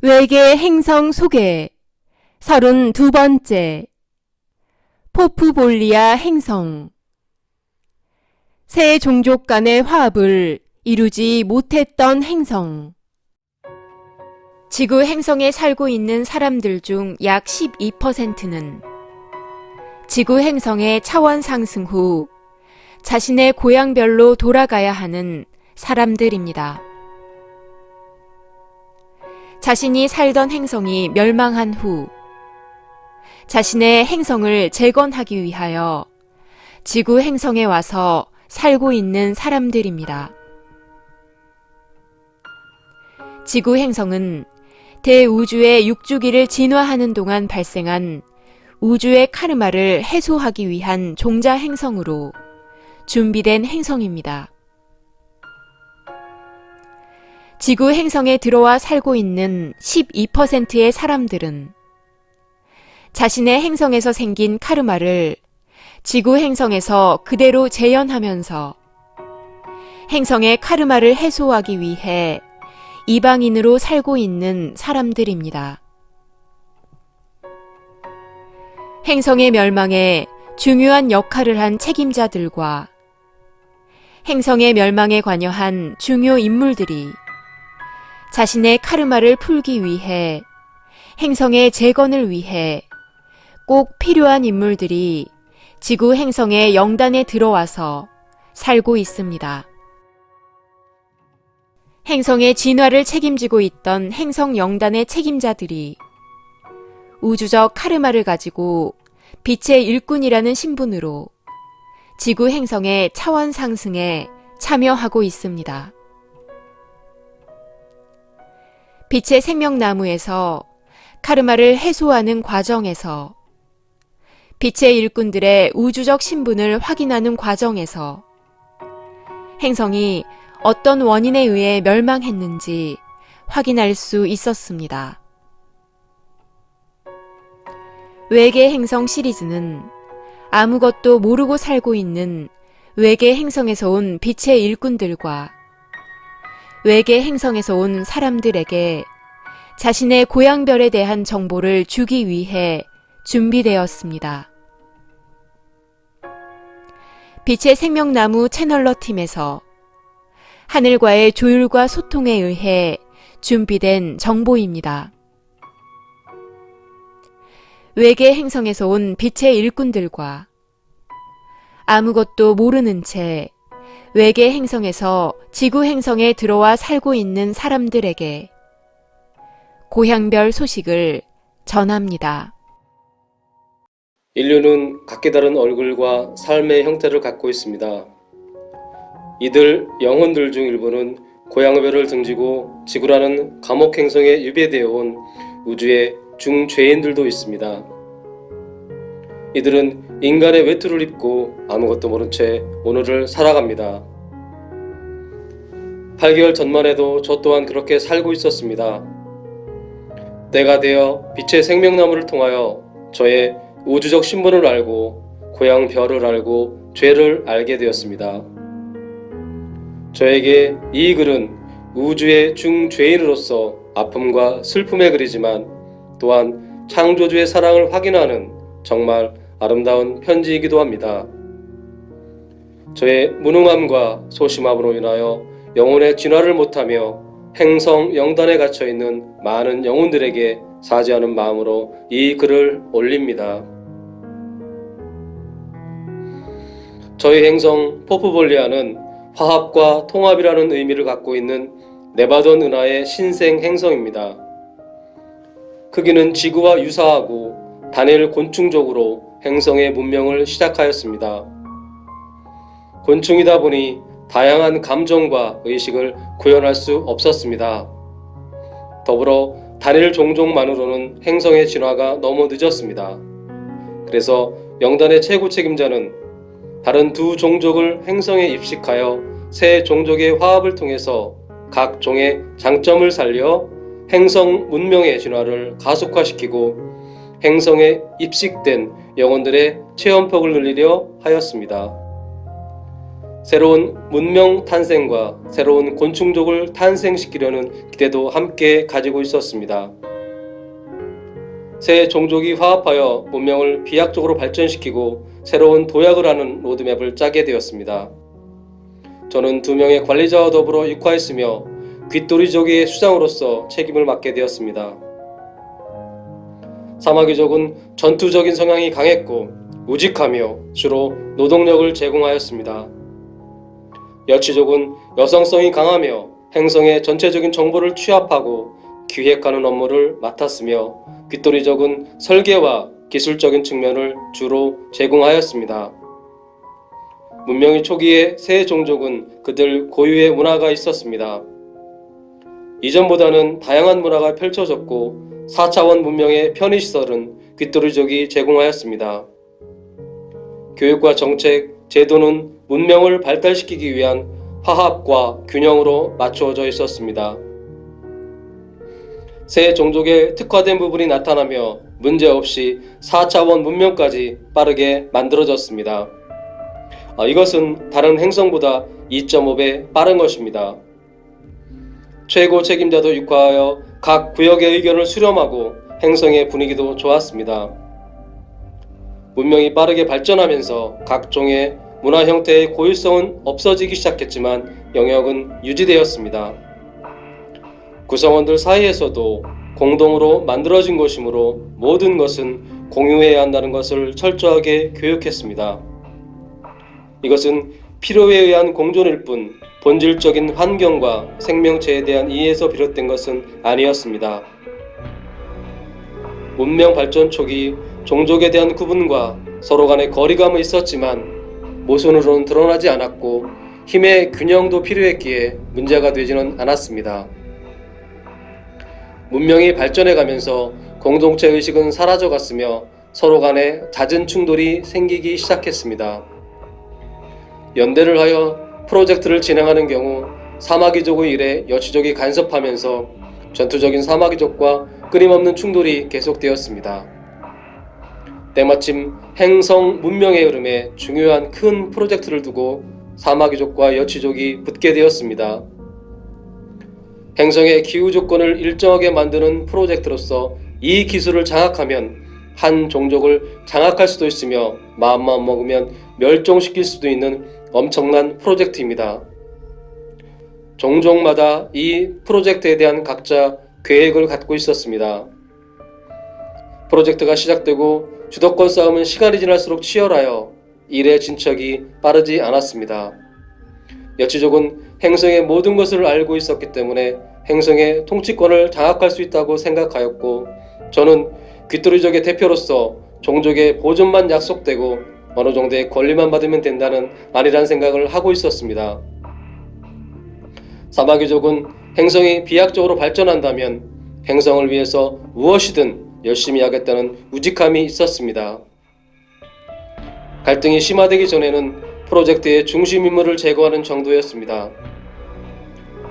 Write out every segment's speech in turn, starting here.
외계 행성 소개 32번째 포프볼리아 행성 새 종족 간의 화합을 이루지 못했던 행성 지구 행성에 살고 있는 사람들 중 약 12%는 지구 행성의 차원 상승 후 자신의 고향별로 돌아가야 하는 사람들입니다. 자신이 살던 행성이 멸망한 후 자신의 행성을 재건하기 위하여 지구 행성에 와서 살고 있는 사람들입니다. 지구 행성은 대우주의 육주기를 진화하는 동안 발생한 우주의 카르마를 해소하기 위한 종자 행성으로 준비된 행성입니다. 지구 행성에 들어와 살고 있는 12%의 사람들은 자신의 행성에서 생긴 카르마를 지구 행성에서 그대로 재현하면서 행성의 카르마를 해소하기 위해 이방인으로 살고 있는 사람들입니다. 행성의 멸망에 중요한 역할을 한 책임자들과 행성의 멸망에 관여한 중요 인물들이 자신의 카르마를 풀기 위해 행성의 재건을 위해 꼭 필요한 인물들이 지구 행성의 영단에 들어와서 살고 있습니다. 행성의 진화를 책임지고 있던 행성 영단의 책임자들이 우주적 카르마를 가지고 빛의 일꾼이라는 신분으로 지구 행성의 차원 상승에 참여하고 있습니다. 빛의 생명나무에서 카르마를 해소하는 과정에서 빛의 일꾼들의 우주적 신분을 확인하는 과정에서 행성이 어떤 원인에 의해 멸망했는지 확인할 수 있었습니다. 외계 행성 시리즈는 아무것도 모르고 살고 있는 외계 행성에서 온 빛의 일꾼들과 외계 행성에서 온 사람들에게 자신의 고향별에 대한 정보를 주기 위해 준비되었습니다. 빛의 생명나무 채널러 팀에서 하늘과의 조율과 소통에 의해 준비된 정보입니다. 외계 행성에서 온 빛의 일꾼들과 아무것도 모르는 채 외계 행성에서 지구 행성에 들어와 살고 있는 사람들에게 고향별 소식을 전합니다. 인류는 각기 다른 얼굴과 삶의 형태를 갖고 있습니다. 이들 영혼들 중 일부는 고향별을 등지고 지구라는 감옥 행성에 유배되어 온 우주의 중죄인들도 있습니다. 이들은 인간의 외투를 입고 아무것도 모른 채 오늘을 살아갑니다. 8개월 전만 해도 저 또한 그렇게 살고 있었습니다. 때가 되어 빛의 생명나무를 통하여 저의 우주적 신분을 알고 고향별을 알고 죄를 알게 되었습니다. 저에게 이 글은 우주의 중죄인으로서 아픔과 슬픔의 글이지만 또한 창조주의 사랑을 확인하는 정말 아름다운 편지이기도 합니다. 저의 무능함과 소심함으로 인하여 영혼의 진화를 못하며 행성 영단에 갇혀있는 많은 영혼들에게 사죄하는 마음으로 이 글을 올립니다. 저희 행성 포프볼리아는 화합과 통합이라는 의미를 갖고 있는 네바돈 은하의 신생 행성입니다. 크기는 지구와 유사하고 단일 곤충족으로 행성의 문명을 시작하였습니다. 곤충이다 보니 다양한 감정과 의식을 구현할 수 없었습니다. 더불어 단일 종족만으로는 행성의 진화가 너무 늦었습니다. 그래서 영단의 최고 책임자는 다른 두 종족을 행성에 입식하여 새 종족의 화합을 통해서 각 종의 장점을 살려 행성 문명의 진화를 가속화시키고 행성에 입식된 영혼들의 체험폭을 늘리려 하였습니다. 새로운 문명 탄생과 새로운 곤충족을 탄생시키려는 기대도 함께 가지고 있었습니다. 새 종족이 화합하여 문명을 비약적으로 발전시키고 새로운 도약을 하는 로드맵을 짜게 되었습니다. 저는 2명의 관리자와 더불어 육화했으며 귓도리족의 수장으로서 책임을 맡게 되었습니다. 사마귀족은 전투적인 성향이 강했고 우직하며 주로 노동력을 제공하였습니다. 여치족은 여성성이 강하며 행성의 전체적인 정보를 취합하고 기획하는 업무를 맡았으며 귓도리족은 설계와 기술적인 측면을 주로 제공하였습니다. 문명의 초기에 새 종족은 그들 고유의 문화가 있었습니다. 이전보다는 다양한 문화가 펼쳐졌고 4차원 문명의 편의시설은 귓도리족이 제공하였습니다. 교육과 정책, 제도는 문명을 발달시키기 위한 화합과 균형으로 맞추어져 있었습니다. 새 종족의 특화된 부분이 나타나며 문제없이 4차원 문명까지 빠르게 만들어졌습니다. 이것은 다른 행성보다 2.5배 빠른 것입니다. 최고 책임자도 육화하여 각 구역의 의견을 수렴하고 행성의 분위기도 좋았습니다. 문명이 빠르게 발전하면서 각종의 문화 형태의 고유성은 없어지기 시작했지만 영역은 유지되었습니다. 구성원들 사이에서도 공동으로 만들어진 것이므로 모든 것은 공유해야 한다는 것을 철저하게 교육했습니다. 이것은 필요에 의한 공존일 뿐 본질적인 환경과 생명체에 대한 이해에서 비롯된 것은 아니었습니다. 문명 발전 초기 종족에 대한 구분과 서로 간의 거리감은 있었지만 모순으로는 드러나지 않았고 힘의 균형도 필요했기에 문제가 되지는 않았습니다. 문명이 발전해가면서 공동체 의식은 사라져갔으며 서로 간에 잦은 충돌이 생기기 시작했습니다. 연대를 하여 프로젝트를 진행하는 경우 사마귀족의 일에 여치족이 간섭하면서 전투적인 사마귀족과 끊임없는 충돌이 계속되었습니다. 때마침 행성 문명의 흐름에 중요한 큰 프로젝트를 두고 사마귀족과 여치족이 붙게 되었습니다. 행성의 기후 조건을 일정하게 만드는 프로젝트로서 이 기술을 장악하면 한 종족을 장악할 수도 있으며 마음만 먹으면 멸종시킬 수도 있는 엄청난 프로젝트입니다. 종족마다 이 프로젝트에 대한 각자 계획을 갖고 있었습니다. 프로젝트가 시작되고 주도권 싸움은 시간이 지날수록 치열하여 일의 진척이 빠르지 않았습니다. 여치족은 행성의 모든 것을 알고 있었기 때문에 행성의 통치권을 장악할 수 있다고 생각하였고 저는 귓도리족의 대표로서 종족의 보존만 약속되고 어느 정도의 권리만 받으면 된다는 아니란 생각을 하고 있었습니다. 사마귀족은 행성이 비약적으로 발전한다면 행성을 위해서 무엇이든 열심히 하겠다는 우직함이 있었습니다. 갈등이 심화되기 전에는 프로젝트의 중심 인물을 제거하는 정도였습니다.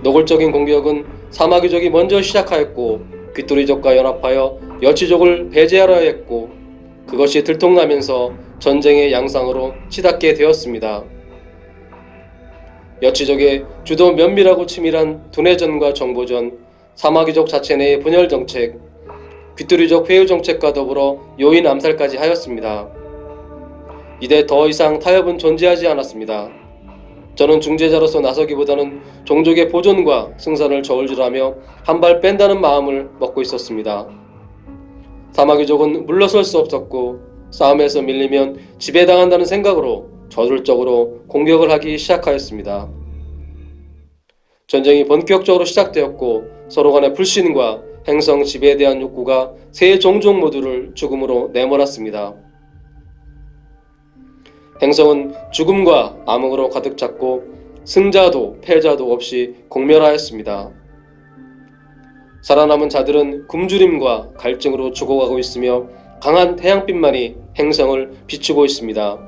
노골적인 공격은 사마귀족이 먼저 시작하였고 귓도리족과 연합하여 여치족을 배제하려 했고 그것이 들통나면서 전쟁의 양상으로 치닫게 되었습니다. 여치족의 주도 면밀하고 치밀한 두뇌전과 정보전, 사마귀족 자체 내의 분열 정책, 귓도리족 회유 정책과 더불어 요인 암살까지 하였습니다. 이제 더 이상 타협은 존재하지 않았습니다. 저는 중재자로서 나서기보다는 종족의 보존과 승산을 저울질하며 한 발 뺀다는 마음을 먹고 있었습니다. 사마귀족은 물러설 수 없었고 싸움에서 밀리면 지배당한다는 생각으로 저돌적으로 공격을 하기 시작하였습니다. 전쟁이 본격적으로 시작되었고 서로 간의 불신과 행성 지배에 대한 욕구가 세 종족 모두를 죽음으로 내몰았습니다. 행성은 죽음과 암흑으로 가득 찼고 승자도 패자도 없이 공멸하였습니다. 살아남은 자들은 굶주림과 갈증으로 죽어가고 있으며 강한 태양빛만이 행성을 비추고 있습니다.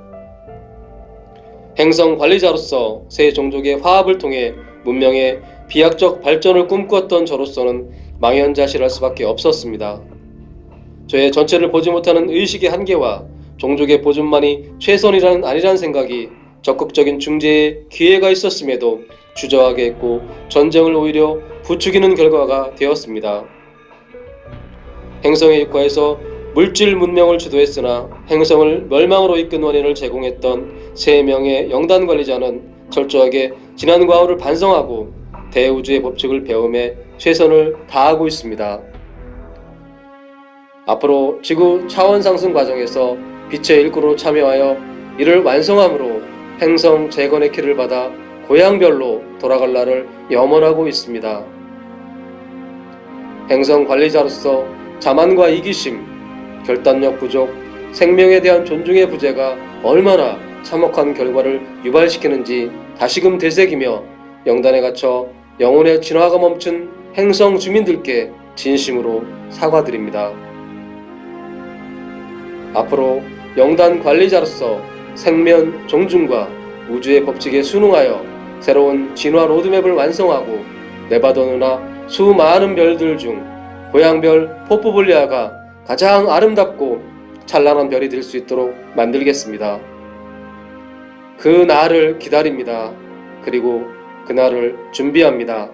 행성 관리자로서 세 종족의 화합을 통해 문명의 비약적 발전을 꿈꾸었던 저로서는 망연자실할 수밖에 없었습니다. 저의 전체를 보지 못하는 의식의 한계와 종족의 보존만이 최선이라는 아니란 생각이 적극적인 중재의 기회가 있었음에도 주저하게 했고 전쟁을 오히려 부추기는 결과가 되었습니다. 행성에 입과해서 물질 문명을 주도했으나 행성을 멸망으로 이끈 원인을 제공했던 3명의 영단 관리자는 철저하게 지난 과거를 반성하고 대우주의 법칙을 배움에 최선을 다하고 있습니다. 앞으로 지구 차원 상승 과정에서 빛의 일꾼으로 참여하여 이를 완성함으로 행성 재건의 키를 받아 고향별로 돌아갈 날을 염원하고 있습니다. 행성 관리자로서 자만과 이기심, 결단력 부족, 생명에 대한 존중의 부재가 얼마나 참혹한 결과를 유발시키는지 다시금 되새기며 영단에 갇혀 영혼의 진화가 멈춘 행성 주민들께 진심으로 사과드립니다. 앞으로 영단 관리자로서 생면 존중과 우주의 법칙에 순응하여 새로운 진화 로드맵을 완성하고 네바더누나 수많은 별들 중 고향별 포포볼리아가 가장 아름답고 찬란한 별이 될 수 있도록 만들겠습니다. 그 날을 기다립니다. 그리고 그 날을 준비합니다.